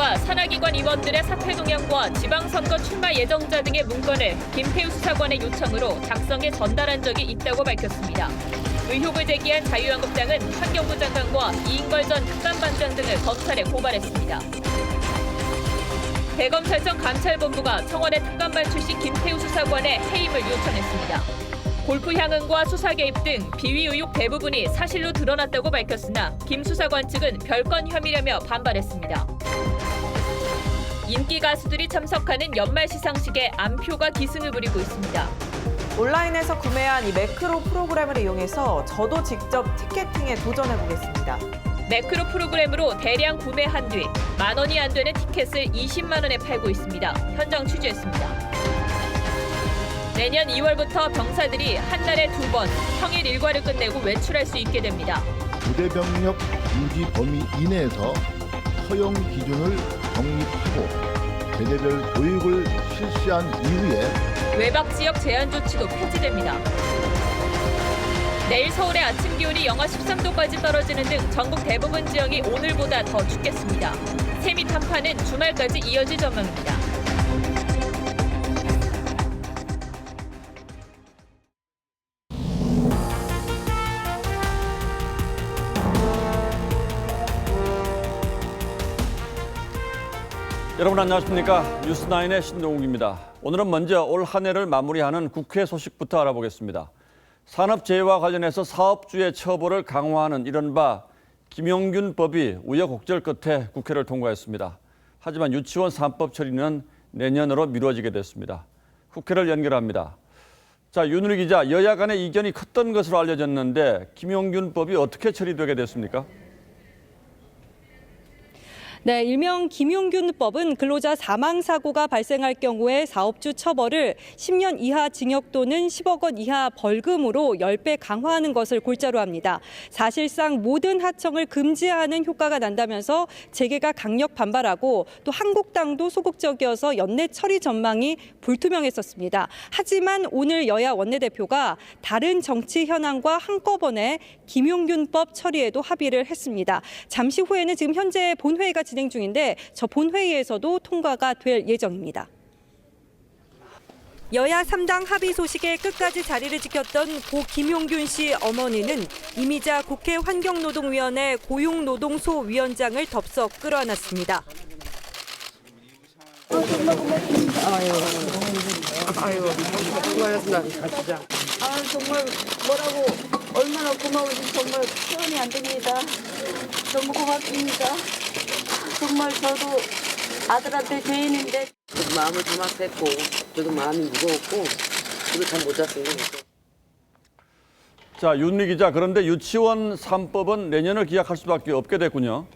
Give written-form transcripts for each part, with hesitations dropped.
의원과 산하기관 임원들의 사퇴 동향과 지방선거 출마 예정자 등의 문건을 김태우 수사관의 요청으로 작성해 전달한 적이 있다고 밝혔습니다. 의혹을 제기한 자유한국당은 환경부 장관과 이인걸 전 특감반장 등을 검찰에 고발했습니다. 대검찰청 감찰본부가 청와대 특감반 출신 김태우 수사관의 해임을 요청했습니다. 골프 향응과 수사 개입 등 비위 의혹 대부분이 사실로 드러났다고 밝혔으나 김 수사관 측은 별건 혐의라며 반발했습니다. 인기 가수들이 참석하는 연말 시상식에 안표가 기승을 부리고 있습니다. 온라인에서 구매한 이 매크로 프로그램을 이용해서 저도 직접 티켓팅에 도전해보겠습니다. 매크로 프로그램으로 대량 구매한 뒤 10,000원이 안 되는 티켓을 20만 원에 팔고 있습니다. 현장 취재했습니다. 내년 2월부터 병사들이 한 달에 2번 평일 일과를 끝내고 외출할 수 있게 됩니다. 부대병력 유지 범위 이내에서 허용 기준을 정립하고 대대별 교육을 실시한 이후에 외박 지역 제한 조치도 폐지됩니다. 내일 서울의 아침 기온이 영하 13도까지 떨어지는 등 전국 대부분 지역이 오늘보다 더 춥겠습니다. 세미 한파는 주말까지 이어질 전망입니다. 여러분 안녕하십니까? 뉴스9의 신동욱입니다. 오늘은 먼저 올 한 해를 마무리하는 국회 소식부터 알아보겠습니다. 산업재해와 관련해서 사업주의 처벌을 강화하는 이른바 김용균법이 우여곡절 끝에 국회를 통과했습니다. 하지만 유치원 3법 처리는 내년으로 미뤄지게 됐습니다. 국회를 연결합니다. 자, 윤우리 기자, 여야 간의 이견이 컸던 것으로 알려졌는데 김용균법이 어떻게 처리되게 됐습니까? 네, 일명 김용균법은 근로자 사망사고가 발생할 경우에 사업주 처벌을 10년 이하 징역 또는 10억 원 이하 벌금으로 10배 강화하는 것을 골자로 합니다. 사실상 모든 하청을 금지하는 효과가 난다면서 재계가 강력 반발하고 또 한국당도 소극적이어서 연내 처리 전망이 불투명했었습니다. 하지만 오늘 여야 원내대표가 다른 정치 현안과 한꺼번에 김용균법 처리에도 합의를 했습니다. 잠시 후에는 지금 현재 본회의가 진행 중인데 저 본회의에서도 통과가 될 예정입니다. 여야 3당 합의 소식에 끝까지 자리를 지켰던 고 김용균 씨 어머니는 이미자 국회 환경노동위원회 고용노동소위원장을 덥석 끌어안았습니다. 정말 뭐라고 얼마나 고마운지 정말 표현이 안 됩니다. 너무 고맙습니다. 정말 저도 아들한테 죄인인데 마음을 조막했고 저도 마음이 무거웠고 저도 참 못 잤습니다. 자, 윤리 기자, 그런데 유치원 3법은 내년을 기약할 수밖에 없게 됐군요.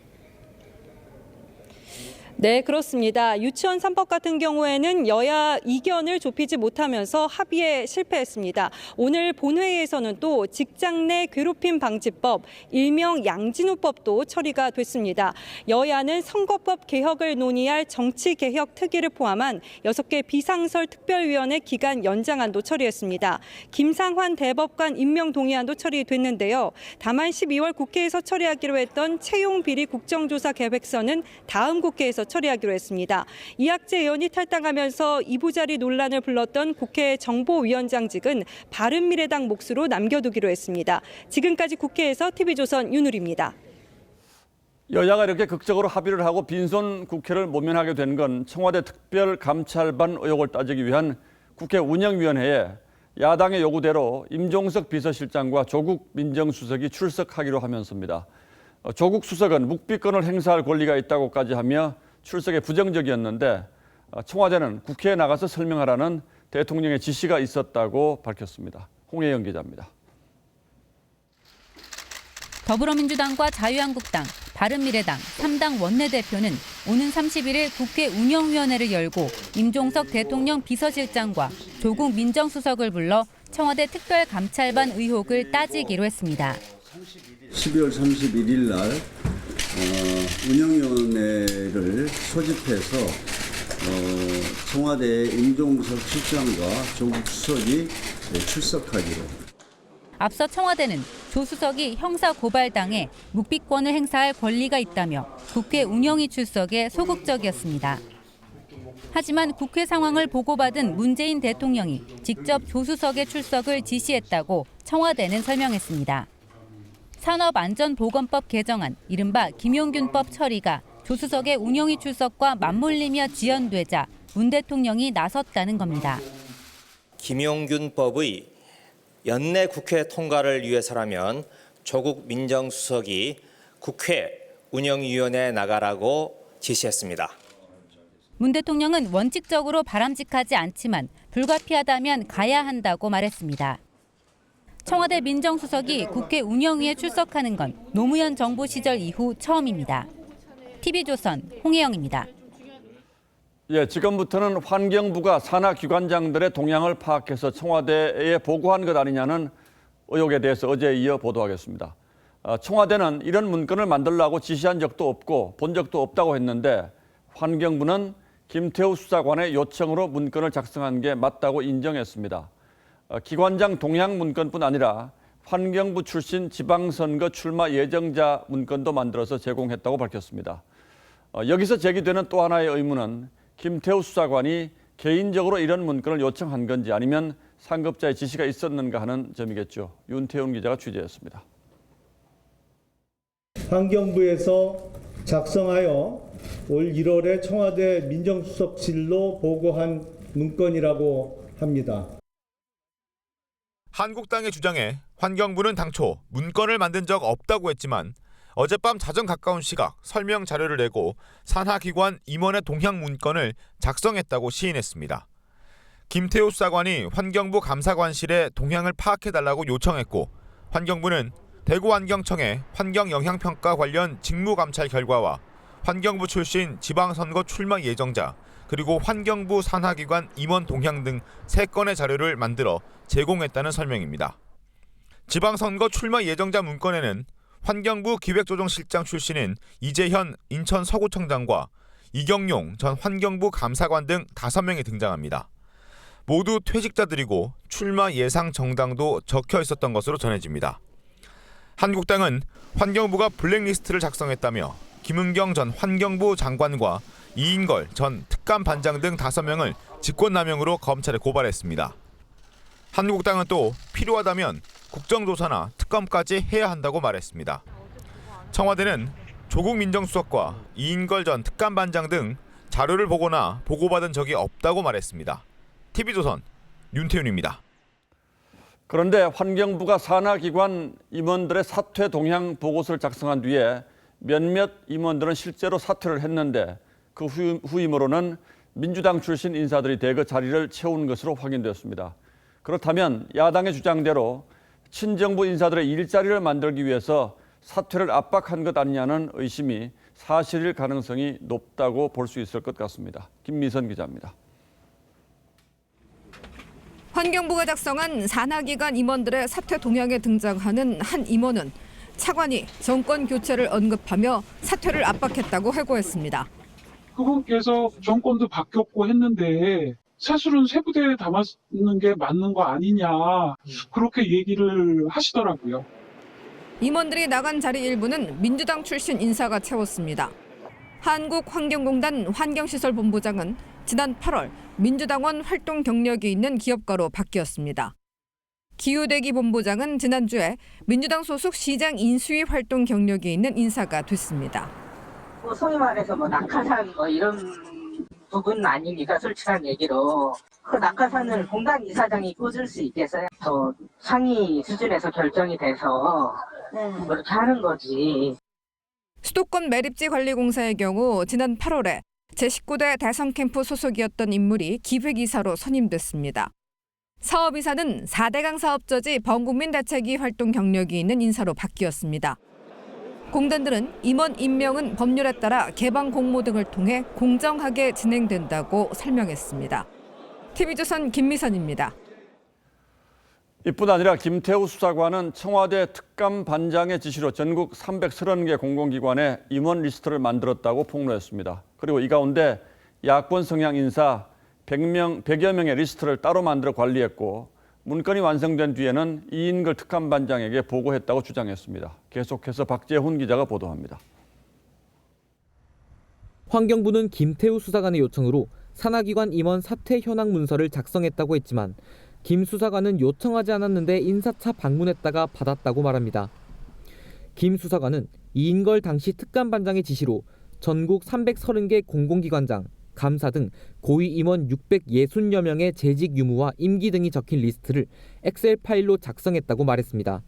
네, 그렇습니다. 유치원 3법 같은 경우에는 여야 이견을 좁히지 못하면서 합의에 실패했습니다. 오늘 본회의에서는 또 직장 내 괴롭힘 방지법, 일명 양진호법도 처리가 됐습니다. 여야는 선거법 개혁을 논의할 정치개혁 특위를 포함한 6개 비상설 특별위원회 기간 연장안도 처리했습니다. 김상환 대법관 임명 동의안도 처리됐는데요. 다만 12월 국회에서 처리하기로 했던 채용비리 국정조사 계획서는 다음 국회에서 처리하기로 했습니다. 이학재 의원이 탈당하면서 이부자리 논란을 불렀던 국회 정보위원장직은 바른미래당 몫으로 남겨두기로 했습니다. 지금까지 국회에서 TV조선 윤우리입니다. 여야가 이렇게 극적으로 합의를 하고 빈손 국회를 모면하게 된 건 청와대 특별감찰반 의혹을 따지기 위한 국회 운영위원회에 야당의 요구대로 임종석 비서실장과 조국 민정수석이 출석하기로 하면서입니다. 조국 수석은 묵비권을 행사할 권리가 있다고까지 하며 출석에 부정적이었는데 청와대는 국회에 나가서 설명하라는 대통령의 지시가 있었다고 밝혔습니다. 홍혜영 기자입니다. 더불어민주당과 자유한국당, 바른미래당 3당 원내대표는 오는 31일 국회 운영위원회를 열고 임종석 대통령 비서실장과 조국 민정수석을 불러 청와대 특별감찰반 의혹을 따지기로 했습니다. 12월 31일 날 운영위원회를 소집해서 청와대 임종석 실장과 조국 수석이 출석하기로. 앞서 청와대는 조 수석이 형사고발당해 묵비권을 행사할 권리가 있다며 국회 운영위 출석에 소극적이었습니다. 하지만 국회 상황을 보고받은 문재인 대통령이 직접 조 수석의 출석을 지시했다고 청와대는 설명했습니다. 산업안전보건법 개정안, 이른바 김용균법 처리가 조 수석의 운영위 출석과 맞물리며 지연되자 문 대통령이 나섰다는 겁니다. 김용균법의 연내 국회 통과를 위해서라면 조국 민정수석이 국회 운영위원회에 나가라고 지시했습니다. 문 대통령은 원칙적으로 바람직하지 않지만 불가피하다면 가야 한다고 말했습니다. 청와대 민정수석이 국회 운영위에 출석하는 건 노무현 정부 시절 이후 처음입니다. TV조선 홍혜영입니다. 지금부터는 환경부가 산하기관장들의 동향을 파악해서 청와대에 보고한 것 아니냐는 의혹에 대해서 어제에 이어 보도하겠습니다. 청와대는 이런 문건을 만들라고 지시한 적도 없고 본 적도 없다고 했는데 환경부는 김태우 수사관의 요청으로 문건을 작성한 게 맞다고 인정했습니다. 기관장 동향 문건뿐 아니라 환경부 출신 지방선거 출마 예정자 문건도 만들어서 제공했다고 밝혔습니다. 여기서 제기되는 또 하나의 의문은 김태우 수사관이 개인적으로 이런 문건을 요청한 건지 아니면 상급자의 지시가 있었는가 하는 점이겠죠. 윤태훈 기자가 취재했습니다. 환경부에서 작성하여 올 1월에 청와대 민정수석실로 보고한 문건이라고 합니다. 한국당의 주장에 환경부는 당초 문건을 만든 적 없다고 했지만 어젯밤 자정 가까운 시각 설명 자료를 내고 산하기관 임원의 동향 문건을 작성했다고 시인했습니다. 김태우 수사관이 환경부 감사관실에 동향을 파악해달라고 요청했고 환경부는 대구환경청에 환경영향평가 관련 직무감찰 결과와 환경부 출신 지방선거 출마 예정자 그리고 환경부 산하기관 임원 동향 등 3건의 자료를 만들어 제공했다는 설명입니다. 지방선거 출마 예정자 문건에는 환경부 기획조정실장 출신인 이재현 인천 서구청장과 이경용 전 환경부 감사관 등 5명이 등장합니다. 모두 퇴직자들이고 출마 예상 정당도 적혀 있었던 것으로 전해집니다. 한국당은 환경부가 블랙리스트를 작성했다며 김은경 전 환경부 장관과 이인걸 전 특감반장 등 5명을 직권남용으로 검찰에 고발했습니다. 한국당은 또 필요하다면 국정조사나 특검까지 해야 한다고 말했습니다. 청와대는 조국 민정수석과 이인걸 전 특감반장 등 자료를 보거나 보고받은 적이 없다고 말했습니다. TV조선 윤태윤입니다. 그런데 환경부가 산하기관 임원들의 사퇴 동향 보고서를 작성한 뒤에 몇몇 임원들은 실제로 사퇴를 했는데 그 후임으로는 민주당 출신 인사들이 대거 자리를 채운 것으로 확인되었습니다. 그렇다면 야당의 주장대로 친정부 인사들의 일자리를 만들기 위해서 사퇴를 압박한 것 아니냐는 의심이 사실일 가능성이 높다고 볼 수 있을 것 같습니다. 김미선 기자입니다. 환경부가 작성한 산하기관 임원들의 사퇴 동향에 등장하는 한 임원은 차관이 정권 교체를 언급하며 사퇴를 압박했다고 회고했습니다. 그분께서 정권도 바뀌었고 했는데 사실은 세부대에 담았는 게 맞는 거 아니냐 그렇게 얘기를 하시더라고요. 임원들이 나간 자리 일부는 민주당 출신 인사가 채웠습니다. 한국환경공단 환경시설본부장은 지난 8월 민주당원 활동 경력이 있는 기업가로 바뀌었습니다. 기후대기 본부장은 지난주에 민주당 소속 시장 인수위 활동 경력이 있는 인사가 됐습니다. 소위 말해서 낙하산 이런 부분 아닙니까? 솔직한 얘기로. 그 낙하산을 공단 이사장이 꽂을 수 있겠어요? 더 상위 수준에서 결정이 돼서 그렇게 하는 거지. 수도권 매립지 관리공사의 경우 지난 8월에 제19대 대선 캠프 소속이었던 인물이 기획이사로 선임됐습니다. 사업이사는 4대강 사업저지 범국민 대책위 활동 경력이 있는 인사로 바뀌었습니다. 공단들은 임원 임명은 법률에 따라 개방 공모 등을 통해 공정하게 진행된다고 설명했습니다. TV조선 김미선입니다. 이뿐 아니라 김태우 수사관은 청와대 특감반장의 지시로 전국 330개 공공기관에 임원 리스트를 만들었다고 폭로했습니다. 그리고 이 가운데 야권 성향 인사 100여 명의 리스트를 따로 만들어 관리했고 문건이 완성된 뒤에는 이인걸 특감반장에게 보고했다고 주장했습니다. 계속해서 박재훈 기자가 보도합니다. 환경부는 김태우 수사관의 요청으로 산하기관 임원 사퇴 현황 문서를 작성했다고 했지만 김 수사관은 요청하지 않았는데 인사차 방문했다가 받았다고 말합니다. 김 수사관은 이인걸 당시 특감반장의 지시로 전국 330개 공공기관장, 감사 등 고위 임원 660여 명의 재직 유무와 임기 등이 적힌 리스트를 엑셀 파일로 작성했다고 말했습니다.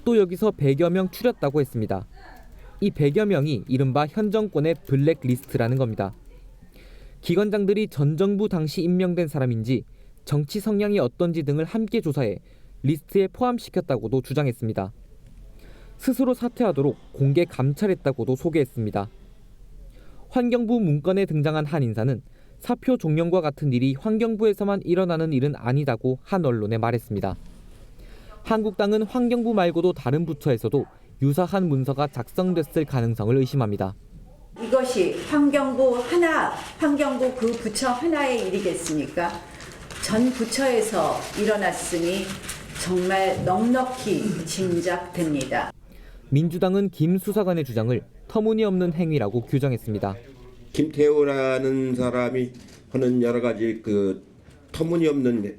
또 여기서 100여 명 추렸다고 했습니다. 이 100여 명이 이른바 현 정권의 블랙리스트라는 겁니다. 기관장들이 전 정부 당시 임명된 사람인지 정치 성향이 어떤지 등을 함께 조사해 리스트에 포함시켰다고도 주장했습니다. 스스로 사퇴하도록 공개 감찰했다고도 소개했습니다. 환경부 문건에 등장한 한 인사는 사표 종용과 같은 일이 환경부에서만 일어나는 일은 아니다고 한 언론에 말했습니다. 한국당은 환경부 말고도 다른 부처에서도 유사한 문서가 작성됐을 가능성을 의심합니다. 이것이 환경부 그 부처 하나의 일이겠습니까? 전 부처에서 일어났으니 정말 넉넉히 짐작됩니다. 민주당은 김 수사관의 주장을 터무니없는 행위라고 규정했습니다. 김태우라는 사람이 하는 여러 가지 그 터무니없는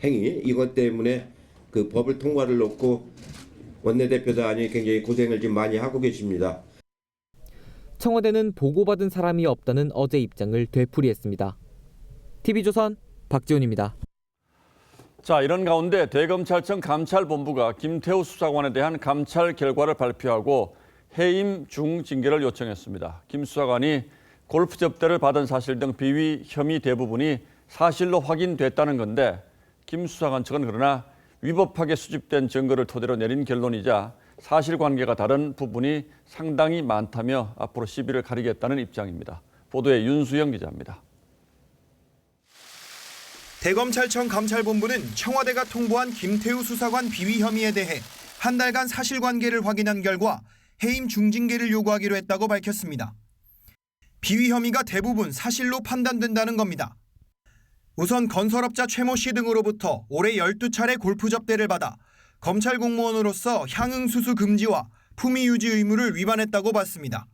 행위, 이것 때문에 그 법을 통과를 놓고 원내대표단이 굉장히 고생을 지금 많이 하고 계십니다. 청와대는 보고받은 사람이 없다는 어제 입장을 되풀이했습니다. TV조선 박지훈입니다. 자, 이런 가운데 대검찰청 감찰본부가 김태우 수사관에 대한 감찰 결과를 발표하고 해임 중징계를 요청했습니다. 김 수사관이 골프 접대를 받은 사실 등 비위 혐의 대부분이 사실로 확인됐다는 건데 김 수사관 측은 그러나 위법하게 수집된 증거를 토대로 내린 결론이자 사실관계가 다른 부분이 상당히 많다며 앞으로 시비를 가리겠다는 입장입니다. 보도에 윤수영 기자입니다. 대검찰청 감찰본부는 청와대가 통보한 김태우 수사관 비위 혐의에 대해 한 달간 사실관계를 확인한 결과 해임 중징계를 요구하기로 했다고 밝혔습니다. 비위 혐의가 대부분 사실로 판단된다는 겁니다. 우선 건설업자 최모 씨 등으로부터 올해 12차례 골프 접대를 받아 검찰 공무원으로서 향응 수수 금지와 품위 유지 의무를 위반했다고 봤습니다.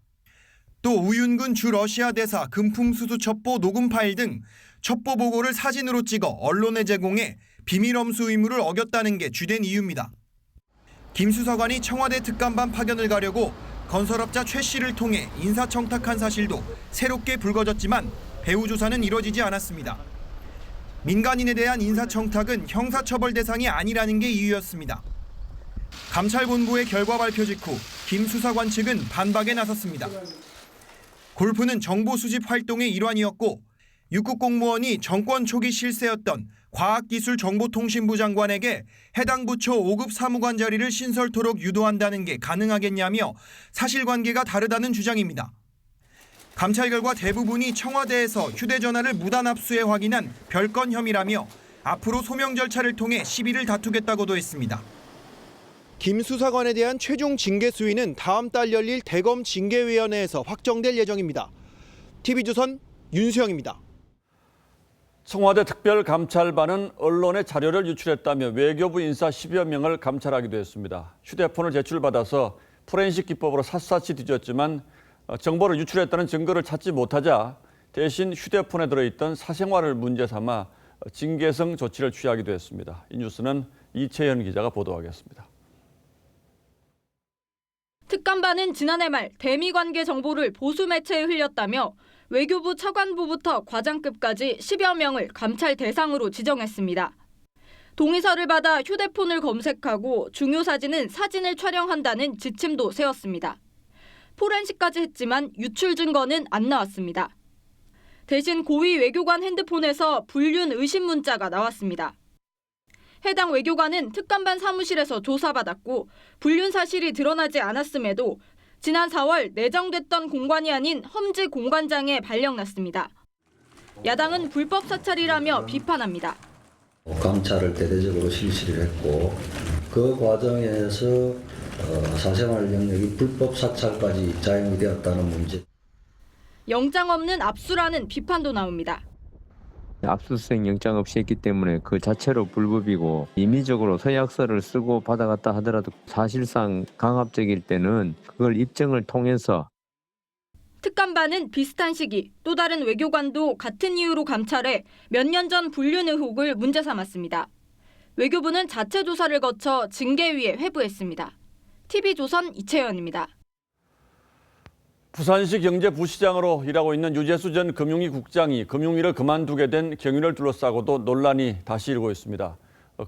또 우윤근 주 러시아 대사 금품 수수 첩보 녹음 파일 등 첩보 보고를 사진으로 찍어 언론에 제공해 비밀 엄수 의무를 어겼다는 게 주된 이유입니다. 김 수사관이 청와대 특감반 파견을 가려고 건설업자 최 씨를 통해 인사청탁한 사실도 새롭게 불거졌지만 배후 조사는 이뤄지지 않았습니다. 민간인에 대한 인사청탁은 형사처벌 대상이 아니라는 게 이유였습니다. 감찰본부의 결과 발표 직후 김 수사관 측은 반박에 나섰습니다. 골프는 정보 수집 활동의 일환이었고 육급 공무원이 정권 초기 실세였던 과학기술정보통신부 장관에게 해당 부처 5급 사무관 자리를 신설토록 유도한다는 게 가능하겠냐며 사실관계가 다르다는 주장입니다. 감찰 결과 대부분이 청와대에서 휴대전화를 무단 압수해 확인한 별건 혐의라며 앞으로 소명 절차를 통해 시비를 다투겠다고도 했습니다. 김 수사관에 대한 최종 징계 수위는 다음 달 열릴 대검 징계위원회에서 확정될 예정입니다. TV조선 윤수영입니다. 청와대 특별감찰반은 언론에 자료를 유출했다며 외교부 인사 10여 명을 감찰하기도 했습니다. 휴대폰을 제출받아서 포렌식 기법으로 샅샅이 뒤졌지만 정보를 유출했다는 증거를 찾지 못하자 대신 휴대폰에 들어있던 사생활을 문제 삼아 징계성 조치를 취하기도 했습니다. 이 뉴스는 이채연 기자가 보도하겠습니다. 특감반은 지난해 말 대미 관계 정보를 보수 매체에 흘렸다며 외교부 차관부부터 과장급까지 10여 명을 감찰 대상으로 지정했습니다. 동의서를 받아 휴대폰을 검색하고 중요 사진은 사진을 촬영한다는 지침도 세웠습니다. 포렌식까지 했지만 유출 증거는 안 나왔습니다. 대신 고위 외교관 핸드폰에서 불륜 의심 문자가 나왔습니다. 해당 외교관은 특감반 사무실에서 조사받았고 불륜 사실이 드러나지 않았음에도 지난 4월 내정됐던 공관이 아닌 험지 공관장에 발령났습니다. 야당은 불법 사찰이라며 비판합니다. 감찰을 대대적으로 실시를 했고 그 과정에서 사생활 영역이 불법 사찰까지 자행이 되었다는 문제. 영장 없는 압수라는 비판도 나옵니다. 압수수색 영장 없이 했기 때문에 그 자체로 불법이고 임의적으로 서약서를 쓰고 받아갔다 하더라도 사실상 강압적일 때는 그걸 입증을 통해서 특감반은 비슷한 시기 또 다른 외교관도 같은 이유로 감찰해 몇 년 전 불륜 의혹을 문제 삼았습니다. 외교부는 자체 조사를 거쳐 징계위에 회부했습니다. TV조선 이채연입니다. 부산시 경제부시장으로 일하고 있는 유재수 전 금융위 국장이 금융위를 그만두게 된 경위를 둘러싸고도 논란이 다시 일고 있습니다.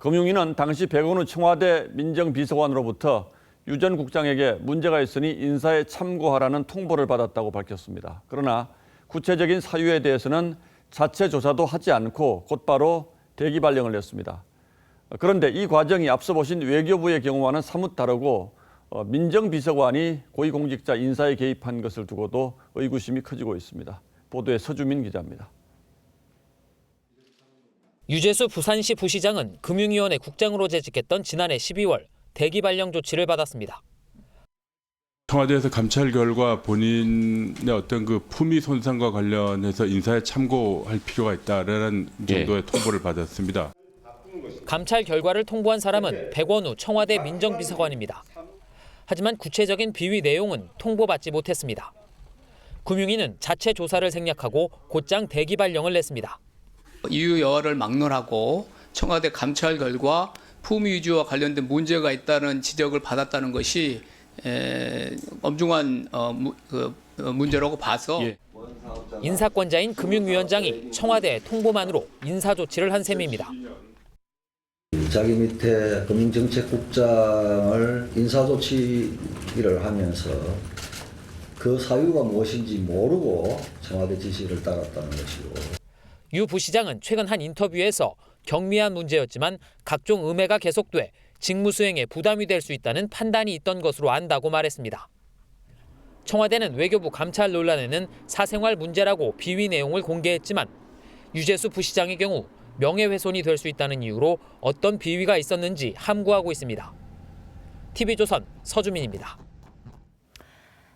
금융위는 당시 백원우 청와대 민정비서관으로부터 유 전 국장에게 문제가 있으니 인사에 참고하라는 통보를 받았다고 밝혔습니다. 그러나 구체적인 사유에 대해서는 자체 조사도 하지 않고 곧바로 대기 발령을 냈습니다. 그런데 이 과정이 앞서 보신 외교부의 경우와는 사뭇 다르고 민정비서관이 고위공직자 인사에 개입한 것을 두고도 의구심이 커지고 있습니다. 보도에 서주민 기자입니다. 유재수 부산시 부시장은 금융위원회 국장으로 재직했던 지난해 12월 대기 발령 조치를 받았습니다. 청와대에서 감찰 결과 본인의 어떤 그 품위 손상과 관련해서 인사에 참고할 필요가 있다라는 정도의 통보를 받았습니다. 감찰 결과를 통보한 사람은 백원우 청와대 민정비서관입니다. 하지만 구체적인 비위 내용은 통보받지 못했습니다. 금융위는 자체 조사를 생략하고 곧장 대기 발령을 냈습니다. 이유 여하를 막론하고 청와대 감찰 결과 품위 위주와 관련된 문제가 있다는 지적을 받았다는 것이 엄중한 문제라고 봐서 인사권자인 금융위원장이 청와대 통보만으로 인사 조치를 한 셈입니다. 자기 밑에 금융정책국장을 인사조치를 하면서 그 사유가 무엇인지 모르고 청와대 지시를 따랐다는 것이고. 유 부시장은 최근 한 인터뷰에서 경미한 문제였지만 각종 음해가 계속돼 직무 수행에 부담이 될 수 있다는 판단이 있던 것으로 안다고 말했습니다. 청와대는 외교부 감찰 논란에는 사생활 문제라고 비위 내용을 공개했지만 유재수 부시장의 경우 명예훼손이 될 수 있다는 이유로 어떤 비위가 있었는지 함구하고 있습니다. TV조선 서주민입니다.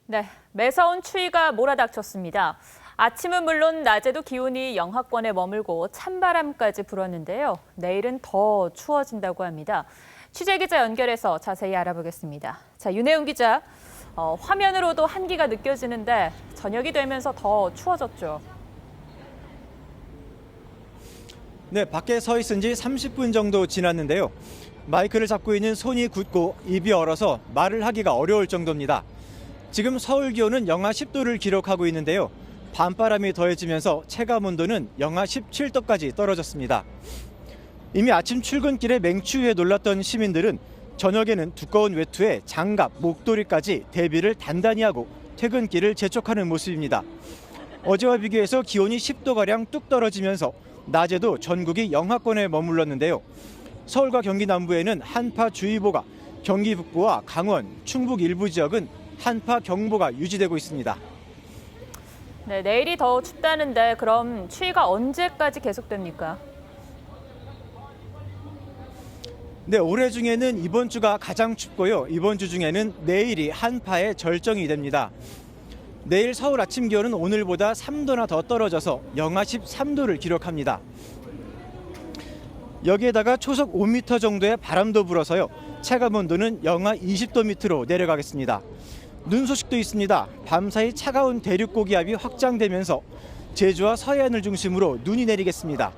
네, 매서운 추위가 몰아닥쳤습니다. 아침은 물론 낮에도 기온이 영하권에 머물고 찬바람까지 불었는데요. 내일은 더 추워진다고 합니다. 취재기자 연결해서 자세히 알아보겠습니다. 자, 윤혜웅 기자, 화면으로도 한기가 느껴지는데 저녁이 되면서 더 추워졌죠. 네, 밖에 서 있은 지 30분 정도 지났는데요. 마이크를 잡고 있는 손이 굳고 입이 얼어서 말을 하기가 어려울 정도입니다. 지금 서울 기온은 영하 10도를 기록하고 있는데요. 밤바람이 더해지면서 체감 온도는 영하 17도까지 떨어졌습니다. 이미 아침 출근길에 맹추위에 놀랐던 시민들은 저녁에는 두꺼운 외투에 장갑, 목도리까지 대비를 단단히 하고 퇴근길을 재촉하는 모습입니다. 어제와 비교해서 기온이 10도가량 뚝 떨어지면서 낮에도 전국이 영하권에 머물렀는데요. 서울과 경기 남부에는 한파주의보가, 경기 북부와 강원, 충북 일부 지역은 한파경보가 유지되고 있습니다. 네, 내일이 더 춥다는데 그럼 추위가 언제까지 계속됩니까? 네, 올해 중에는 이번 주가 가장 춥고요. 이번 주 중에는 내일이 한파의 절정이 됩니다. 내일 서울 아침 기온은 오늘보다 3도나 더 떨어져서 영하 13도를 기록합니다. 여기에다가 초속 5m 정도의 바람도 불어서요. 체감 온도는 영하 20도 밑으로 내려가겠습니다. 눈 소식도 있습니다. 밤사이 차가운 대륙 고기압이 확장되면서 제주와 서해안을 중심으로 눈이 내리겠습니다.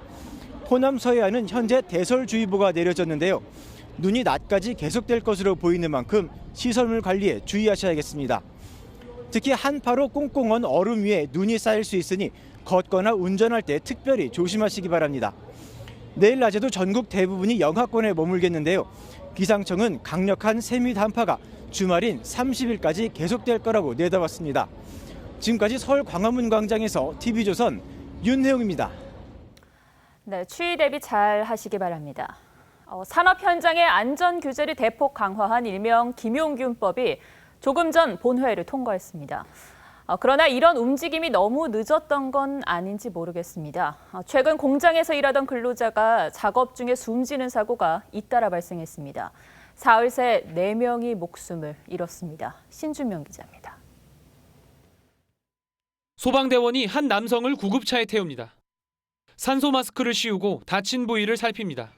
호남 서해안은 현재 대설주의보가 내려졌는데요. 눈이 낮까지 계속될 것으로 보이는 만큼 시설물 관리에 주의하셔야겠습니다. 특히 한파로 꽁꽁 언 얼음 위에 눈이 쌓일 수 있으니 걷거나 운전할 때 특별히 조심하시기 바랍니다. 내일 낮에도 전국 대부분이 영하권에 머물겠는데요. 기상청은 강력한 세미 한파가 주말인 30일까지 계속될 거라고 내다봤습니다. 지금까지 서울 광화문 광장에서 TV조선 윤혜웅입니다. 네, 추위 대비 잘 하시기 바랍니다. 산업 현장의 안전 규제를 대폭 강화한 일명 김용균법이 조금 전 본회의를 통과했습니다. 그러나 이런 움직임이 너무 늦었던 건 아닌지 모르겠습니다. 최근 공장에서 일하던 근로자가 작업 중에 숨지는 사고가 잇따라 발생했습니다. 사흘 새 4명이 목숨을 잃었습니다. 신준명 기자입니다. 소방대원이 한 남성을 구급차에 태웁니다. 산소 마스크를 씌우고 다친 부위를 살핍니다.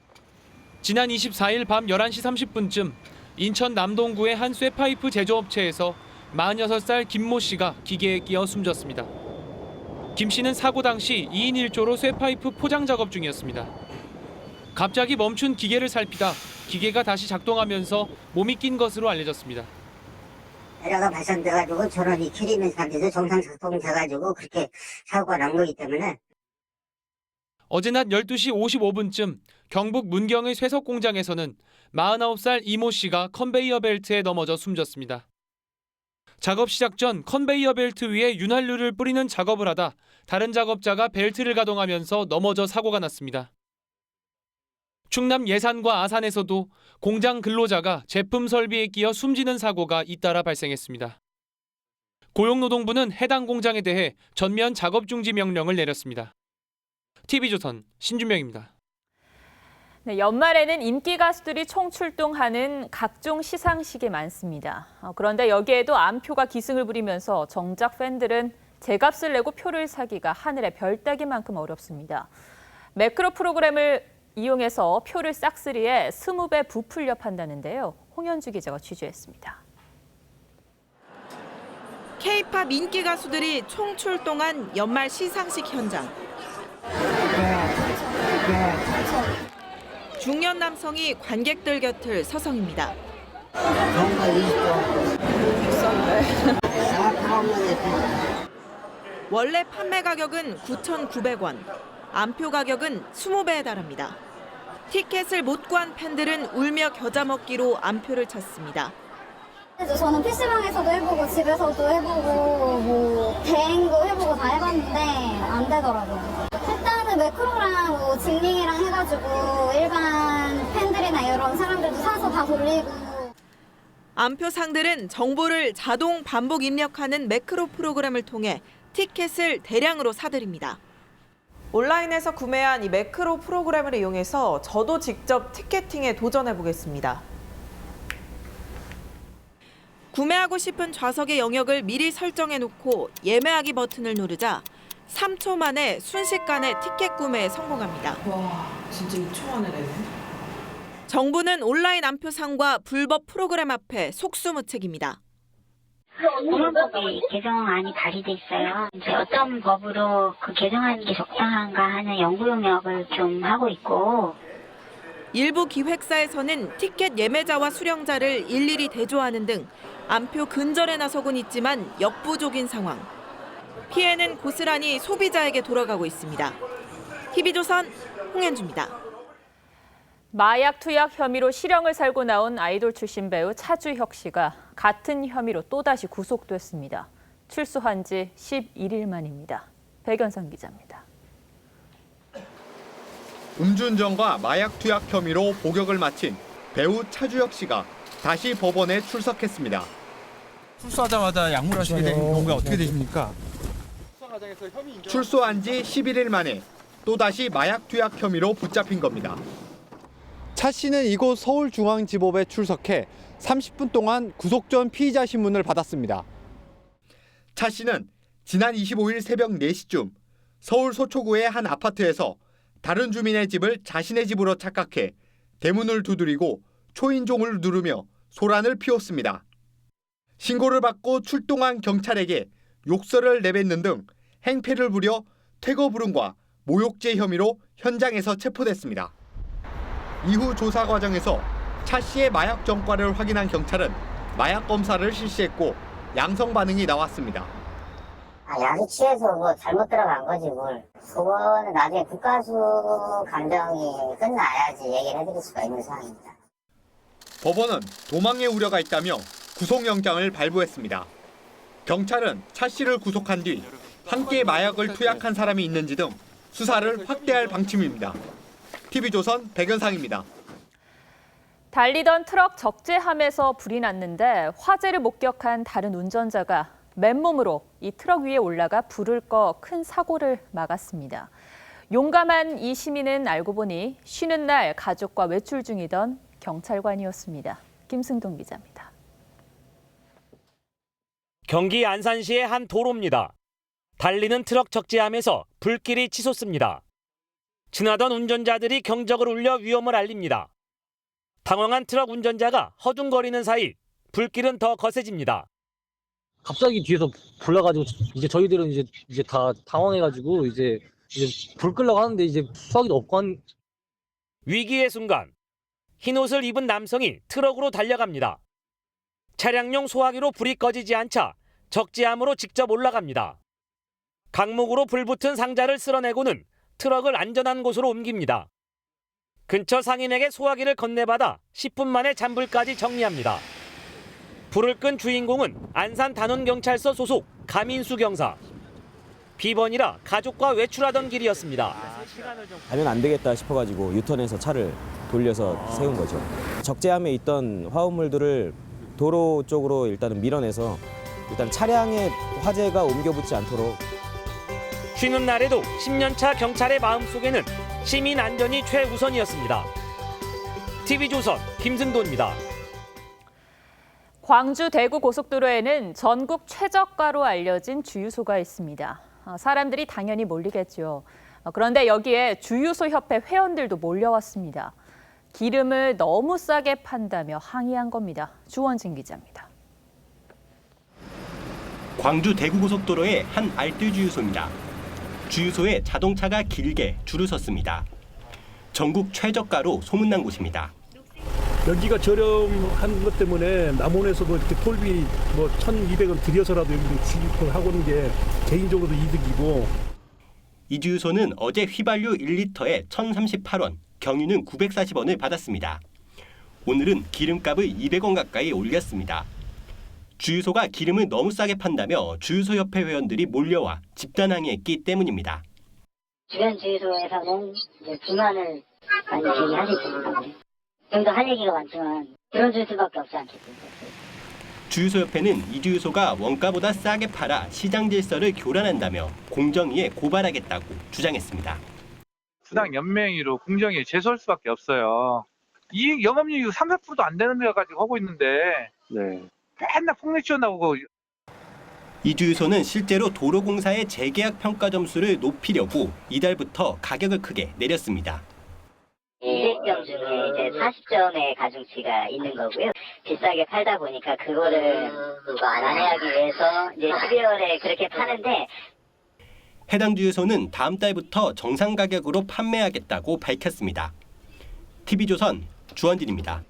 지난 24일 밤 11시 30분쯤 인천 남동구의 한 쇠파이프 제조업체에서 46살 김모 씨가 기계에 끼어 숨졌습니다. 김 씨는 사고 당시 2인 1조로 쇠파이프 포장 작업 중이었습니다. 갑자기 멈춘 기계를 살피다 기계가 다시 작동하면서 몸이 낀 것으로 알려졌습니다. 에러가 발생돼가지고 전원이 켜지는 상태에서 정상 작동돼가지고 그렇게 사고가 난 거기 때문에. 어제 낮 12시 55분쯤 경북 문경의 쇠석 공장에서는 49살 이모 씨가 컨베이어 벨트에 넘어져 숨졌습니다. 작업 시작 전 컨베이어 벨트 위에 윤활유를 뿌리는 작업을 하다 다른 작업자가 벨트를 가동하면서 넘어져 사고가 났습니다. 충남 예산과 아산에서도 공장 근로자가 제품 설비에 끼어 숨지는 사고가 잇따라 발생했습니다. 고용노동부는 해당 공장에 대해 전면 작업 중지 명령을 내렸습니다. TV조선 신준명입니다. 네, 연말에는 인기 가수들이 총출동하는 각종 시상식이 많습니다. 그런데 여기에도 암표가 기승을 부리면서 정작 팬들은 제값을 내고 표를 사기가 하늘의 별 따기만큼 어렵습니다. 매크로 프로그램을 이용해서 표를 싹쓸이에 20배 부풀려 판다는데요. 홍현주 기자가 취재했습니다. K-팝 인기 가수들이 총출동한 연말 시상식 현장. 중년 남성이 관객들 곁을 서성입니다. 원래 판매 가격은 9,900원, 암표 가격은 20배에 달합니다. 티켓을 못 구한 팬들은 울며 겨자 먹기로 암표를 찾습니다. 저는 PC방에서도 해보고 집에서도 해보고 대행도 해보고 다 해봤는데 안 되더라고요. 일단은 매크로랑 징링이랑 해가지고 일반 팬들이나 이런 사람들도 사서 다 돌리고. 암표상들은 정보를 자동 반복 입력하는 매크로 프로그램을 통해 티켓을 대량으로 사들입니다. 온라인에서 구매한 이 매크로 프로그램을 이용해서 저도 직접 티켓팅에 도전해 보겠습니다. 구매하고 싶은 좌석의 영역을 미리 설정해 놓고 예매하기 버튼을 누르자 3초 만에 순식간에 티켓 구매에 성공합니다. 와, 진짜 2초 만에 되네. 정부는 온라인 암표상과 불법 프로그램 앞에 속수무책입니다. 공안법이 개정안이 발의돼 있어요. 이제 어떤 법으로 그 개정하는 게 적당한가 하는 연구 용역을 좀 하고 있고. 일부 기획사에서는 티켓 예매자와 수령자를 일일이 대조하는 등 암표 근절에 나서곤 있지만 역부족인 상황. 피해는 고스란히 소비자에게 돌아가고 있습니다. TV조선 홍현주입니다. 마약 투약 혐의로 실형을 살고 나온 아이돌 출신 배우 차주혁 씨가 같은 혐의로 또다시 구속됐습니다. 출소한 지 11일 만입니다. 백연선 기자입니다. 음주운전과 마약 투약 혐의로 복역을 마친 배우 차주혁 씨가 다시 법원에 출석했습니다. 출소하자마자 약물 하시게 된 경우가 어떻게 되십니까? 출소한 지 11일 만에 또다시 마약 투약 혐의로 붙잡힌 겁니다. 차 씨는 이곳 서울중앙지법에 출석해 30분 동안 구속 전 피의자 신문을 받았습니다. 차 씨는 지난 25일 새벽 4시쯤 서울 서초구의 한 아파트에서 다른 주민의 집을 자신의 집으로 착각해 대문을 두드리고 초인종을 누르며 소란을 피웠습니다. 신고를 받고 출동한 경찰에게 욕설을 내뱉는 등 행패를 부려 퇴거 불응과 모욕죄 혐의로 현장에서 체포됐습니다. 이후 조사 과정에서 차 씨의 마약 전과를 확인한 경찰은 마약 검사를 실시했고 양성 반응이 나왔습니다. 약이 취해서 뭐 잘못 들어간 거지 뭘. 그거는 나중에 국가수 감정이 끝나야지 얘기를 해드릴 수가 있는 상황입니다. 법원은 도망의 우려가 있다며 구속영장을 발부했습니다. 경찰은 차 씨를 구속한 뒤 함께 마약을 투약한 사람이 있는지 등 수사를 확대할 방침입니다. TV조선 백연상입니다. 달리던 트럭 적재함에서 불이 났는데 화재를 목격한 다른 운전자가 맨몸으로 이 트럭 위에 올라가 불을 꺼 큰 사고를 막았습니다. 용감한 이 시민은 알고 보니 쉬는 날 가족과 외출 중이던 경찰관이었습니다. 김승동 기자입니다. 경기 안산시의 한 도로입니다. 달리는 트럭 적재함에서 불길이 치솟습니다. 지나던 운전자들이 경적을 울려 위험을 알립니다. 당황한 트럭 운전자가 허둥거리는 사이 불길은 더 거세집니다. 갑자기 뒤에서 불나가지고 이제 저희들은 이제 다 당황해가지고 이제 불 끄려고 하는데 이제 수화기도 없고 위기의 순간 흰 옷을 입은 남성이 트럭으로 달려갑니다. 차량용 소화기로 불이 꺼지지 않자 적재함으로 직접 올라갑니다. 강목으로 불붙은 상자를 쓸어내고는 트럭을 안전한 곳으로 옮깁니다. 근처 상인에게 소화기를 건네받아 10분 만에 잔불까지 정리합니다. 불을 끈 주인공은 안산 단원경찰서 소속 가민수 경사. 비번이라 가족과 외출하던 길이었습니다. 가면 안 되겠다 싶어가지고 유턴해서 차를 돌려서 세운 거죠. 적재함에 있던 화합물들을 도로 쪽으로 일단은 밀어내서 일단 차량에 화재가 옮겨붙지 않도록. 쉬는 날에도 10년차 경찰의 마음속에는 시민 안전이 최우선이었습니다. TV조선 김승도입니다. 광주 대구 고속도로에는 전국 최저가로 알려진 주유소가 있습니다. 사람들이 당연히 몰리겠죠. 그런데 여기에 주유소 협회 회원들도 몰려왔습니다. 기름을 너무 싸게 판다며 항의한 겁니다. 주원진 기자입니다. 광주 대구 고속도로의 한 알뜰 주유소입니다. 주유소에 자동차가 길게 줄을 섰습니다. 전국 최저가로 소문난 곳입니다. 여기가 저렴한 것 때문에 남원에서도 이렇게 톨비 1,200원 들여서라도 여기 주유를 하고 있는 게 개인적으로도 이득이고. 이 주유소는 어제 휘발유 1리터에 1,038원, 경유는 940원을 받았습니다. 오늘은 기름값을 200원 가까이 올렸습니다. 주유소가 기름을 너무 싸게 판다며 주유소협회 회원들이 몰려와 집단항의했기 때문입니다. 주변 주유소에서는 이제 불만을 많이 제기하고 있습니다. 좀 더 할 얘기가 많지만 들어줄 수밖에 없지 않겠습니까? 주유소협회는 이 주유소가 원가보다 싸게 팔아 시장 질서를 교란한다며 공정위에 고발하겠다고 주장했습니다. 주당 연맹위로 공정위에 제소할 수밖에 없어요. 이익 영업이익 3, 4%도 안 되는 데 가지고 하고 있는데 맨날 폭력 튀어나오고. 이 주유소는 실제로 도로공사의 재계약 평가 점수를 높이려고 이달부터 가격을 크게 내렸습니다. 200점 중에 이제 40점의 가중치가 있는 거고요. 비싸게 팔다 보니까 그거를 만회하기 위해서 이제 12월에 그렇게 파는데 해당 주유소는 다음 달부터 정상 가격으로 판매하겠다고 밝혔습니다. TV조선 주원진입니다.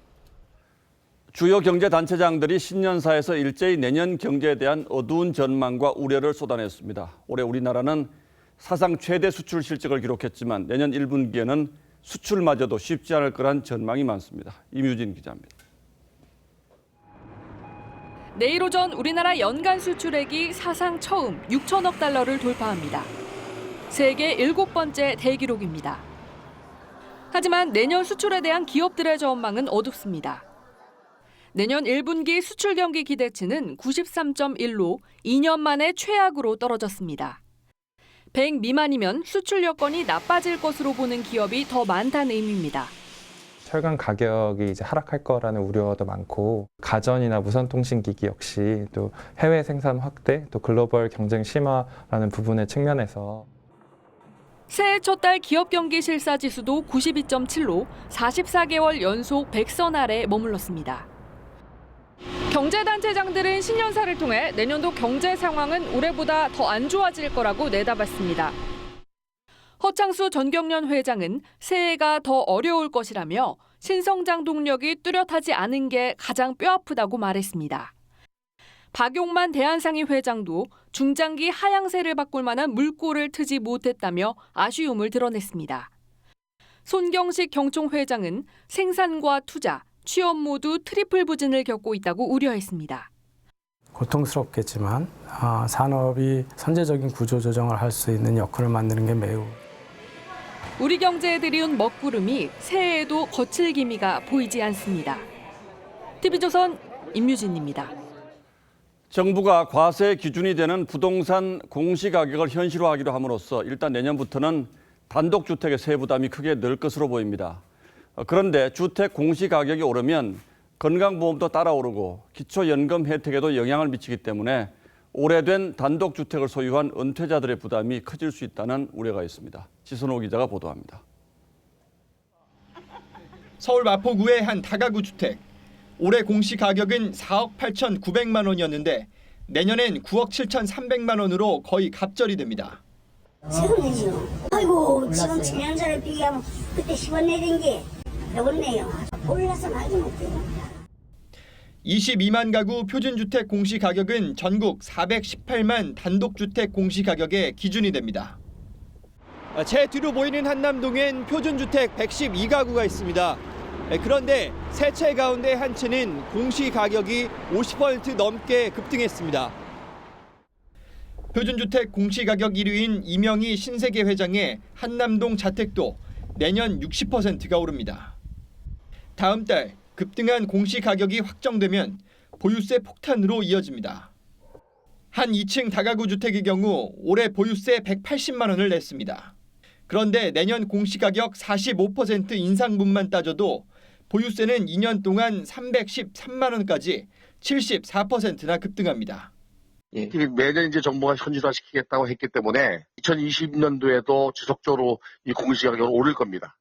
주요 경제단체장들이 신년사에서 일제히 내년 경제에 대한 어두운 전망과 우려를 쏟아냈습니다. 올해 우리나라는 사상 최대 수출 실적을 기록했지만 내년 1분기에는 수출마저도 쉽지 않을 거란 전망이 많습니다. 임유진 기자입니다. 내일 오전 우리나라 연간 수출액이 사상 처음 6천억 달러를 돌파합니다. 세계 7번째 대기록입니다. 하지만 내년 수출에 대한 기업들의 전망은 어둡습니다. 내년 1분기 수출 경기 기대치는 93.1로 2년 만에 최악으로 떨어졌습니다. 100 미만이면 수출 여건이 나빠질 것으로 보는 기업이 더 많다는 의미입니다. 철강 가격이 이제 하락할 거라는 우려도 많고 가전이나 무선통신기기 역시 또 해외 생산 확대, 또 글로벌 경쟁 심화라는 부분의 측면에서 새해 첫 달 기업 경기 실사 지수도 92.7로 44개월 연속 100선 아래 머물렀습니다. 경제단체장들은 신년사를 통해 내년도 경제 상황은 올해보다 더 안 좋아질 거라고 내다봤습니다. 허창수 전경련 회장은 새해가 더 어려울 것이라며 신성장 동력이 뚜렷하지 않은 게 가장 뼈아프다고 말했습니다. 박용만 대한상의 회장도 중장기 하향세를 바꿀 만한 물꼬를 트지 못했다며 아쉬움을 드러냈습니다. 손경식 경총회장은 생산과 투자, 취업 모두 트리플 부진을 겪고 있다고 우려했습니다. 고통스럽겠지만 산업이 선제적인 구조조정을 할 수 있는 여건을 만드는 게 매우. 우리 경제에 들이운 먹구름이 새해에도 거칠 기미가 보이지 않습니다. TV조선 임유진입니다. 정부가 과세 기준이 되는 부동산 공시가격을 현실화하기로 함으로써 일단 내년부터는 단독주택의 세부담이 크게 늘 것으로 보입니다. 그런데 주택 공시가격이 오르면 건강보험도 따라 오르고 기초연금 혜택에도 영향을 미치기 때문에 오래된 단독주택을 소유한 은퇴자들의 부담이 커질 수 있다는 우려가 있습니다. 지선호 기자가 보도합니다. 서울 마포구의 한 다가구 주택. 올해 공시 가격은 4억 8,900만 원이었는데 내년엔 9억 7,300만 원으로 거의 갑절이 됩니다. 세금이죠. 아이고 지금 작년전에 비교하면 그때 10원 내던 게 100원 내요. 올라서 말도 못해요. 22만 가구 표준주택 공시 가격은 전국 418만 단독주택 공시 가격의 기준이 됩니다. 제 뒤로 보이는 한남동엔 표준주택 112가구가 있습니다. 그런데 세 채 가운데 한 채는 공시 가격이 50% 넘게 급등했습니다. 표준주택 공시가격 1위인 이명희 신세계 회장의 한남동 자택도 내년 60%가 오릅니다. 다음 달 급등한 공시가격이 확정되면 보유세 폭탄으로 이어집니다. 한 2층 다가구 주택의 경우 올해 보유세 180만 원을 냈습니다. 그런데 내년 공시가격 45% 인상분만 따져도 보유세는 2년 동안 313만 원까지 74%나 급등합니다. 매년 이제 정부가 현실화시키겠다고 했기 때문에 2020년도에도 지속적으로 이 공시가격은 오를 겁니다.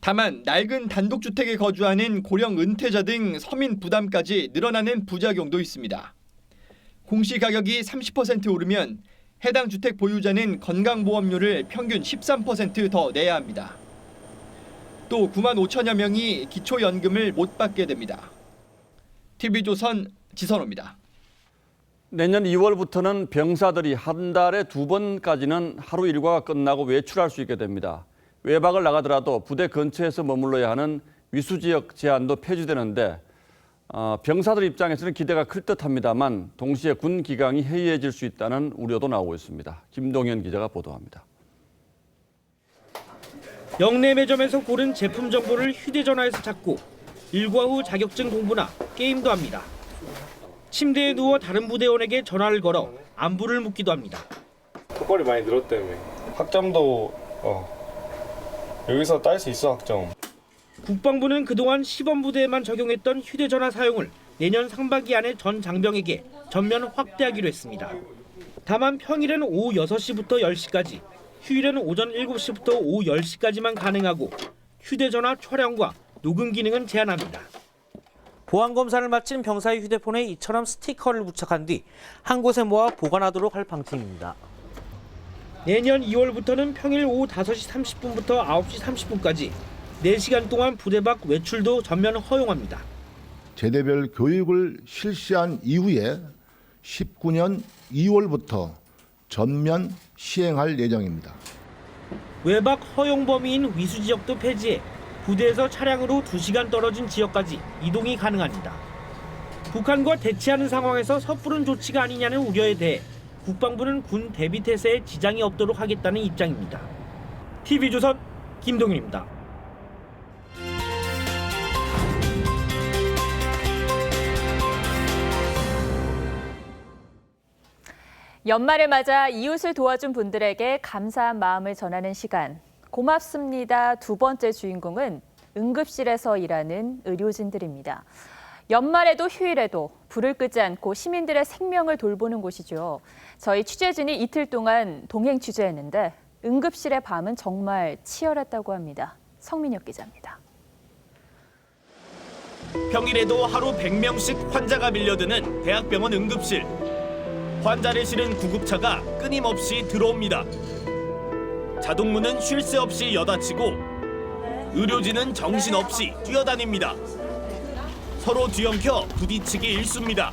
다만 낡은 단독주택에 거주하는 고령 은퇴자 등 서민 부담까지 늘어나는 부작용도 있습니다. 공시가격이 30% 오르면 해당 주택 보유자는 건강보험료를 평균 13% 더 내야 합니다. 또 9만 5천여 명이 기초연금을 못 받게 됩니다. TV조선 지선호입니다. 내년 2월부터는 병사들이 한 달에 2번까지는 하루 일과가 끝나고 외출할 수 있게 됩니다. 외박을 나가더라도 부대 근처에서 머물러야 하는 위수지역 제한도 폐지되는데 병사들 입장에서는 기대가 클 듯합니다만 동시에 군 기강이 해이해질 수 있다는 우려도 나오고 있습니다. 김동현 기자가 보도합니다. 영내 매점에서 고른 제품 정보를 휴대전화에서 찾고 일과 후 자격증 공부나 게임도 합니다. 침대에 누워 다른 부대원에게 전화를 걸어 안부를 묻기도 합니다. 턱걸이 많이 늘었다며. 학점도 여기서 딸 수 있어, 학점. 국방부는 그동안 시범 부대에만 적용했던 휴대전화 사용을 내년 상반기 안에 전 장병에게 전면 확대하기로 했습니다. 다만 평일에는 오후 6시부터 10시까지, 휴일에는 오전 7시부터 오후 10시까지만 가능하고 휴대전화 촬영과 녹음 기능은 제한합니다. 보안검사를 마친 병사의 휴대폰에 이처럼 스티커를 부착한 뒤 한 곳에 모아 보관하도록 할 방침입니다. 내년 2월부터는 평일 오후 5시 30분부터 9시 30분까지 4시간 동안 부대 밖 외출도 전면 허용합니다. 제대별 교육을 실시한 이후에 19년 2월부터 전면 시행할 예정입니다. 외박 허용 범위인 위수지역도 폐지해 부대에서 차량으로 2시간 떨어진 지역까지 이동이 가능합니다. 북한과 대치하는 상황에서 섣부른 조치가 아니냐는 우려에 대해 국방부는 군 대비 태세에 지장이 없도록 하겠다는 입장입니다. TV조선 김동윤입니다. 연말을 맞아 이웃을 도와준 분들에게 감사한 마음을 전하는 시간. 고맙습니다. 두 번째 주인공은 응급실에서 일하는 의료진들입니다. 연말에도 휴일에도 불을 끄지 않고 시민들의 생명을 돌보는 곳이죠. 저희 취재진이 이틀 동안 동행 취재했는데 응급실의 밤은 정말 치열했다고 합니다. 성민혁 기자입니다. 평일에도 하루 100명씩 환자가 밀려드는 대학병원 응급실. 환자를 실은 구급차가 끊임없이 들어옵니다. 자동문은 쉴 새 없이 여닫히고 의료진은 정신없이 뛰어다닙니다. 서로 뒤엉켜 부딪히기 일쑤입니다.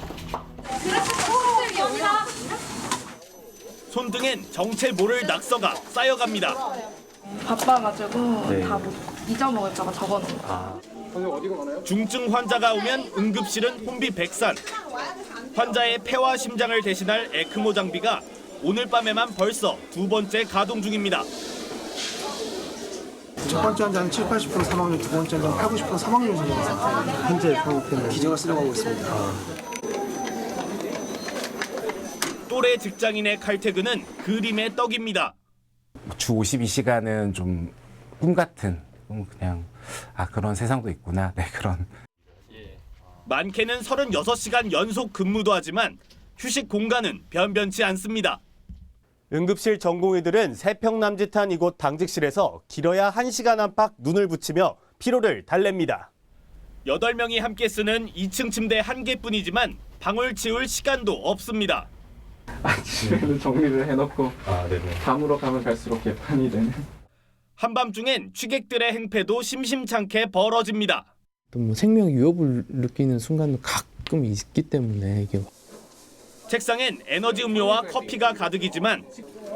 손등엔 정체 모를 낙서가 쌓여갑니다. 바빠가지고 다 못 잊어먹을까봐 적어놓은 거. 중증 환자가 오면 응급실은 혼비백산. 환자의 폐와 심장을 대신할 에크모 장비가 오늘 밤에만 벌써 두 번째 가동 중입니다. 첫 번째 환자는 70, 80% 사망률, 두 번째는 80, 90% 사망률 정도 현재 방법에는 기저가 쓰려고 하고 있습니다. 또래 직장인의 칼퇴근은 그림의 떡입니다. 주 52시간은 좀 꿈 같은, 그냥 그런 세상도 있구나. 네, 그런. 많게는 36시간 연속 근무도 하지만 휴식 공간은 변변치 않습니다. 응급실 전공의들은 3평 남짓한 이곳 당직실에서 길어야 1시간 안팎 눈을 붙이며 피로를 달랩니다. 8명이 함께 쓰는 2층 침대 1개뿐이지만 방울 치울 시간도 없습니다. 아침에는 정리를 해놓고 밤으로 가면 갈수록 개판이 되는. 한밤중엔 취객들의 행패도 심심찮게 벌어집니다. 또 뭐 생명 위협을 느끼는 순간도 가끔 있기 때문에 이게 책상엔 에너지 음료와 커피가 가득이지만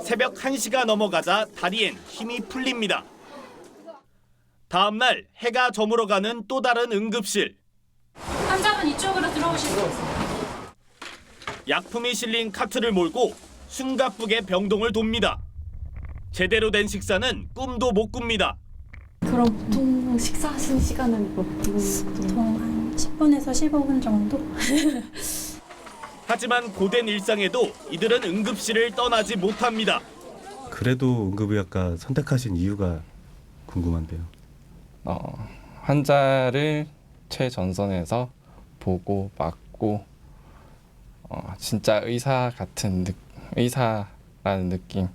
새벽 1시가 넘어가자 다리엔 힘이 풀립니다. 다음 날 해가 저물어가는 또 다른 응급실. 환자분 이쪽으로 들어오시고. 약품이 실린 카트를 몰고 숨가쁘게 병동을 돕니다. 제대로 된 식사는 꿈도 못 꿉니다. 그럼 보통 식사하시는 시간은 보통 한 10분에서 15분 정도? 하지만 고된 일상에도 이들은 응급실을 떠나지 못합니다. 그래도 응급의학과 선택하신 이유가 궁금한데요. 환자를 최전선에서 보고 막고 진짜 의사 같은 의사라는 느낌.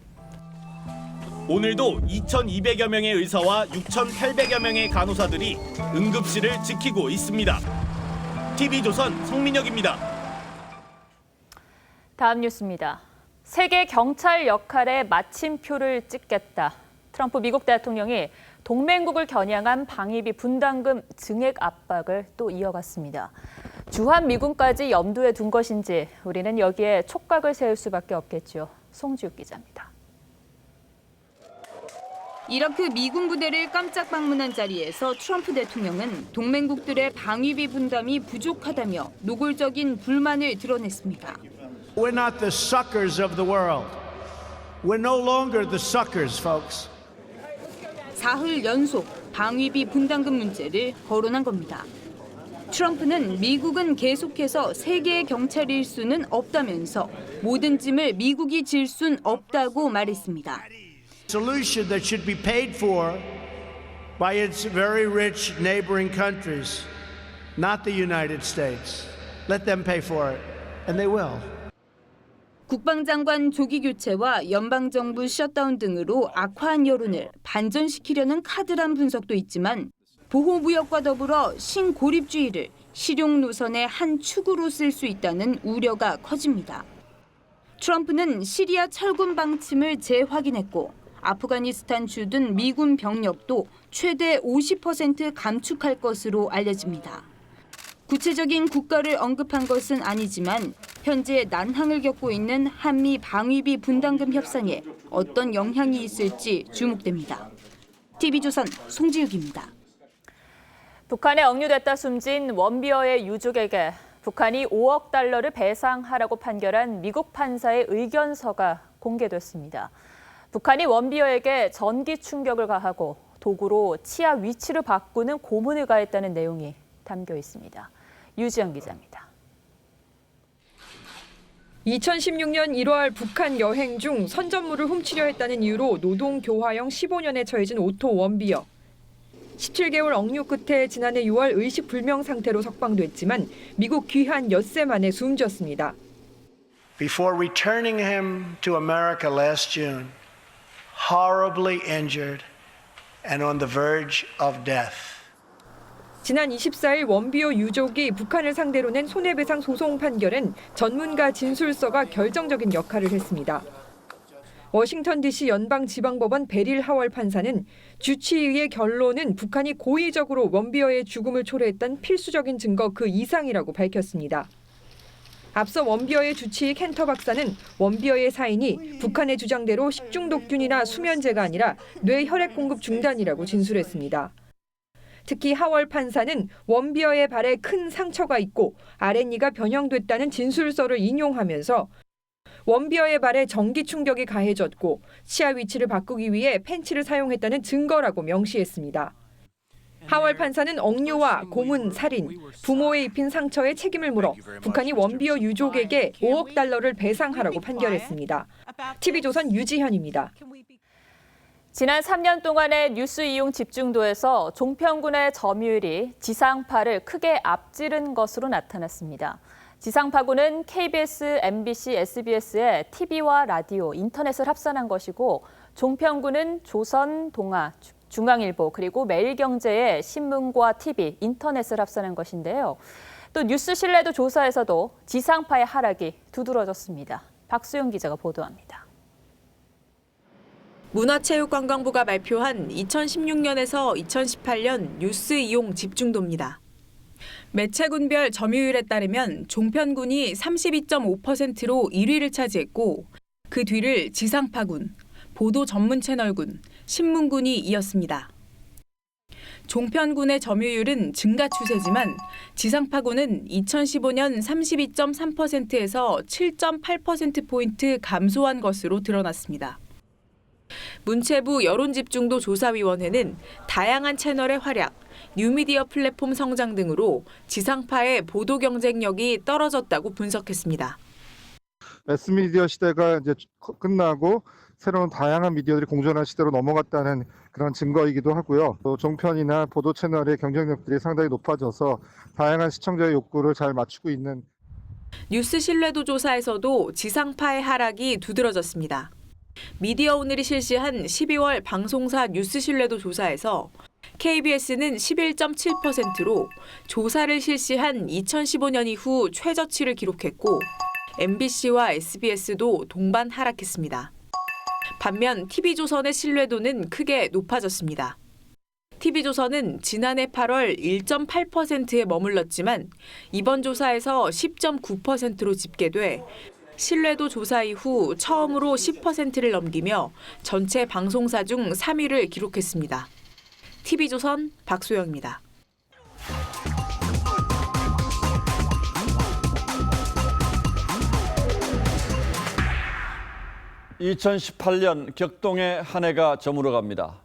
오늘도 2,200여 명의 의사와 6,800여 명의 간호사들이 응급실을 지키고 있습니다. TV조선 송민혁입니다. 다음 뉴스입니다. 세계 경찰 역할에 마침표를 찍겠다. 트럼프 미국 대통령이 동맹국을 겨냥한 방위비 분담금 증액 압박을 또 이어갔습니다. 주한미군까지 염두에 둔 것인지 우리는 여기에 촉각을 세울 수밖에 없겠죠. 송지욱 기자입니다. 이라크 미군 부대를 깜짝 방문한 자리에서 트럼프 대통령은 동맹국들의 방위비 분담이 부족하다며 노골적인 불만을 드러냈습니다. We're not the suckers of the world. We're no longer the suckers, folks. 사흘 연속 방위비 분담금 문제를 거론한 겁니다. 트럼프는 미국은 계속해서 세계의 경찰일 수는 없다면서 모든 짐을 미국이 질 순 없다고 말했습니다. Solution that should be paid for by its very rich neighboring countries, not the United States. Let them pay for it, and they will. 국방장관 조기 교체와 연방정부 셧다운 등으로 악화한 여론을 반전시키려는 카드란 분석도 있지만 보호무역과 더불어 신고립주의를 실용 노선의 한 축으로 쓸 수 있다는 우려가 커집니다. 트럼프는 시리아 철군 방침을 재확인했고 아프가니스탄 주둔 미군 병력도 최대 50% 감축할 것으로 알려집니다. 구체적인 국가를 언급한 것은 아니지만 현재 난항을 겪고 있는 한미 방위비 분담금 협상에 어떤 영향이 있을지 주목됩니다. TV조선 송지욱입니다. 북한에 억류됐다 숨진 원비어의 유족에게 북한이 5억 달러를 배상하라고 판결한 미국 판사의 의견서가 공개됐습니다. 북한이 원비어에게 전기 충격을 가하고 도구로 치아 위치를 바꾸는 고문을 가했다는 내용이 담겨 있습니다. 유지영 기자입니다. 2016년 1월 북한 여행 중 선전물을 훔치려 했다는 이유로 노동교화형 15년에 처해진 오토 원비어. 17개월 억류 끝에 지난해 6월 의식불명 상태로 석방됐지만 미국 귀환 엿새 만에 숨졌습니다. Before returning him to America last June, horribly injured and on the verge of death. 지난 24일 원비어 유족이 북한을 상대로 낸 손해배상 소송 판결은 전문가 진술서가 결정적인 역할을 했습니다. 워싱턴 DC 연방지방법원 베릴 하월 판사는 주치의의 결론은 북한이 고의적으로 원비어의 죽음을 초래했던 필수적인 증거 그 이상이라고 밝혔습니다. 앞서 원비어의 주치의 켄터 박사는 원비어의 사인이 북한의 주장대로 식중독균이나 수면제가 아니라 뇌혈액 공급 중단이라고 진술했습니다. 특히 하월 판사는 원비어의 발에 큰 상처가 있고 아랫니가 변형됐다는 진술서를 인용하면서 원비어의 발에 전기 충격이 가해졌고 치아 위치를 바꾸기 위해 펜치를 사용했다는 증거라고 명시했습니다. 하월 판사는 억류와 고문, 살인, 부모에 입힌 상처에 책임을 물어 북한이 원비어 유족에게 5억 달러를 배상하라고 판결했습니다. TV조선 유지현입니다. 지난 3년 동안의 뉴스 이용 집중도에서 종편군의 점유율이 지상파를 크게 앞지른 것으로 나타났습니다. 지상파군은 KBS, MBC, SBS의 TV와 라디오, 인터넷을 합산한 것이고 종편군은 조선, 동아, 중앙일보 그리고 매일경제의 신문과 TV, 인터넷을 합산한 것인데요. 또 뉴스 신뢰도 조사에서도 지상파의 하락이 두드러졌습니다. 박수영 기자가 보도합니다. 문화체육관광부가 발표한 2016년에서 2018년 뉴스 이용 집중도입니다. 매체군별 점유율에 따르면 종편군이 32.5%로 1위를 차지했고 그 뒤를 지상파군, 보도 전문 채널군, 신문군이 이었습니다. 종편군의 점유율은 증가 추세지만 지상파군은 2015년 32.3%에서 7.8%포인트 감소한 것으로 드러났습니다. 문체부 여론집중도 조사위원회는 다양한 채널의 활약, 뉴미디어 플랫폼 성장 등으로 지상파의 보도 경쟁력이 떨어졌다고 분석했습니다. 매스미디어 시대가 이제 끝나고 새로운 다양한 미디어들이 공존한 시대로 넘어갔다는 그런 증거이기도 하고요. 또 종편이나 보도 채널의 경쟁력들이 상당히 높아져서 다양한 시청자의 욕구를 잘 맞추고 있는. 뉴스 신뢰도 조사에서도 지상파의 하락이 두드러졌습니다. 미디어오늘이 실시한 12월 방송사 뉴스 신뢰도 조사에서 KBS는 11.7%로 조사를 실시한 2015년 이후 최저치를 기록했고 MBC와 SBS도 동반 하락했습니다. 반면 TV조선의 신뢰도는 크게 높아졌습니다. TV조선은 지난해 8월 1.8%에 머물렀지만 이번 조사에서 10.9%로 집계돼 신뢰도 조사 이후 처음으로 10%를 넘기며 전체 방송사 중 3위를 기록했습니다. TV조선 박소영입니다. (2018년) 격동의 한 해가 저물어갑니다.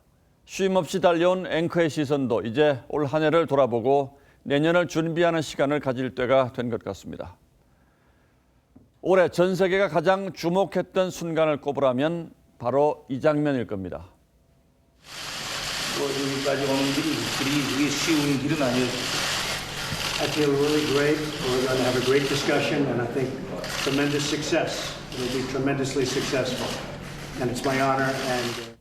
쉼없이 달려온 앵커의 시선도 이제 올 한 해를 돌아보고 내년을 준비하는 시간을 가질 때가 된 것 같습니다. 올해 전 세계가 가장 주목했던 순간을 꼽으라면 바로 이 장면일 겁니다. 여기까지 오는 길이 그리 쉬운 길은 아니에요. I feel really great. We're going to have a great discussion, and I think tremendous success. It'll be tremendously successful, and it's my honor. And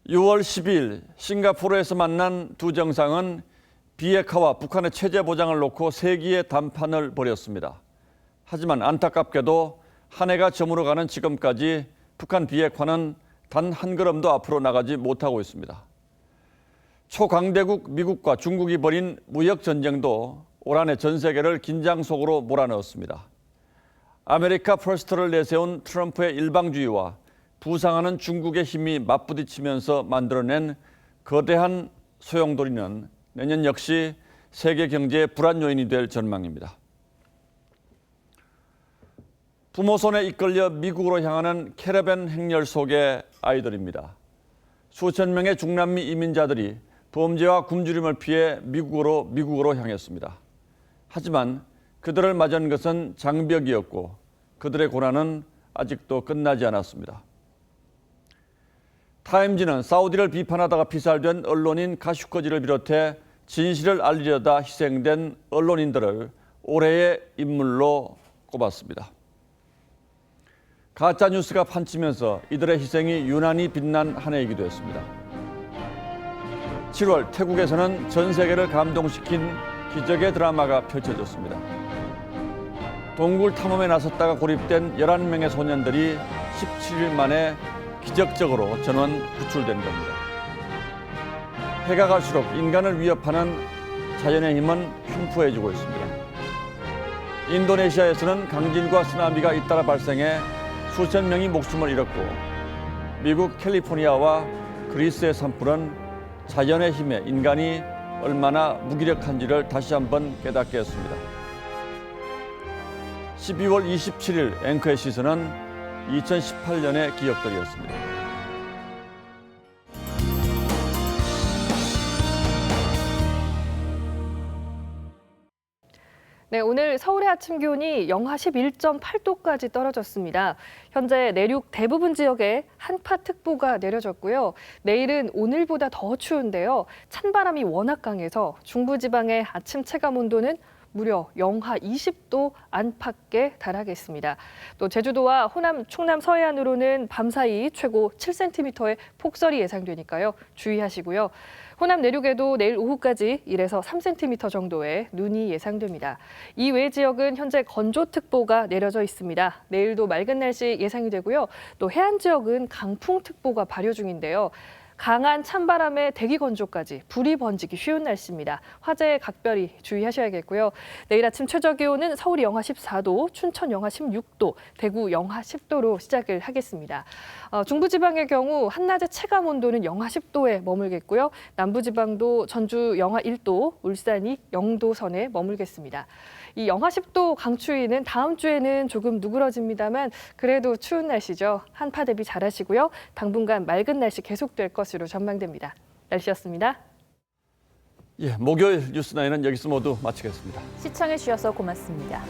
6월 12일 싱가포르에서 만난 두 정상은 비핵화와 북한의 체제 보장을 놓고 세기의 담판을 벌였습니다. 하지만 안타깝게도 한 해가 저물어가는 지금까지 북한 비핵화는 단 한 걸음도 앞으로 나가지 못하고 있습니다. 초강대국 미국과 중국이 벌인 무역 전쟁도 올 한 해 전 세계를 긴장 속으로 몰아넣었습니다. 아메리카 퍼스트를 내세운 트럼프의 일방주의와 부상하는 중국의 힘이 맞부딪히면서 만들어낸 거대한 소용돌이는 내년 역시 세계 경제의 불안 요인이 될 전망입니다. 부모 손에 이끌려 미국으로 향하는 캐러밴 행렬 속의 아이들입니다. 수천 명의 중남미 이민자들이 범죄와 굶주림을 피해 미국으로 향했습니다. 하지만 그들을 맞은 것은 장벽이었고 그들의 고난은 아직도 끝나지 않았습니다. 타임지는 사우디를 비판하다가 피살된 언론인 가슈커지를 비롯해 진실을 알리려다 희생된 언론인들을 올해의 인물로 꼽았습니다. 가짜뉴스가 판치면서 이들의 희생이 유난히 빛난 한 해이기도 했습니다. 7월 태국에서는 전 세계를 감동시킨 기적의 드라마가 펼쳐졌습니다. 동굴 탐험에 나섰다가 고립된 11명의 소년들이 17일 만에 기적적으로 전원 구출된 겁니다. 해가 갈수록 인간을 위협하는 자연의 힘은 흉포해지고 있습니다. 인도네시아에서는 강진과 쓰나미가 잇따라 발생해 수천 명이 목숨을 잃었고 미국 캘리포니아와 그리스의 산불은 자연의 힘에 인간이 얼마나 무기력한지를 다시 한번 깨닫게 했습니다. 12월 27일 앵커의 시선은 2018년의 기억들이었습니다. 네, 오늘 서울의 아침 기온이 영하 11.8도까지 떨어졌습니다. 현재 내륙 대부분 지역에 한파특보가 내려졌고요. 내일은 오늘보다 더 추운데요. 찬바람이 워낙 강해서 중부지방의 아침 체감 온도는 무려 영하 20도 안팎에 달하겠습니다. 또 제주도와 호남, 충남 서해안으로는 밤사이 최고 7cm의 폭설이 예상되니까요. 주의하시고요. 호남 내륙에도 내일 오후까지 1에서 3cm 정도의 눈이 예상됩니다. 이 외 지역은 현재 건조특보가 내려져 있습니다. 내일도 맑은 날씨 예상이 되고요. 또 해안 지역은 강풍특보가 발효 중인데요. 강한 찬바람에 대기 건조까지 불이 번지기 쉬운 날씨입니다. 화재에 각별히 주의하셔야겠고요. 내일 아침 최저 기온은 서울이 영하 14도, 춘천 영하 16도, 대구 영하 10도로 시작을 하겠습니다. 중부지방의 경우 한낮의 체감 온도는 영하 10도에 머물겠고요. 남부지방도 전주 영하 1도, 울산이 0도 선에 머물겠습니다. 이 영하 10도 강추위는 다음 주에는 조금 누그러집니다만 그래도 추운 날씨죠. 한파 대비 잘하시고요. 당분간 맑은 날씨 계속될 것으로 전망됩니다. 날씨였습니다. 예, 목요일 뉴스9은 여기서 모두 마치겠습니다. 시청해 주셔서 고맙습니다.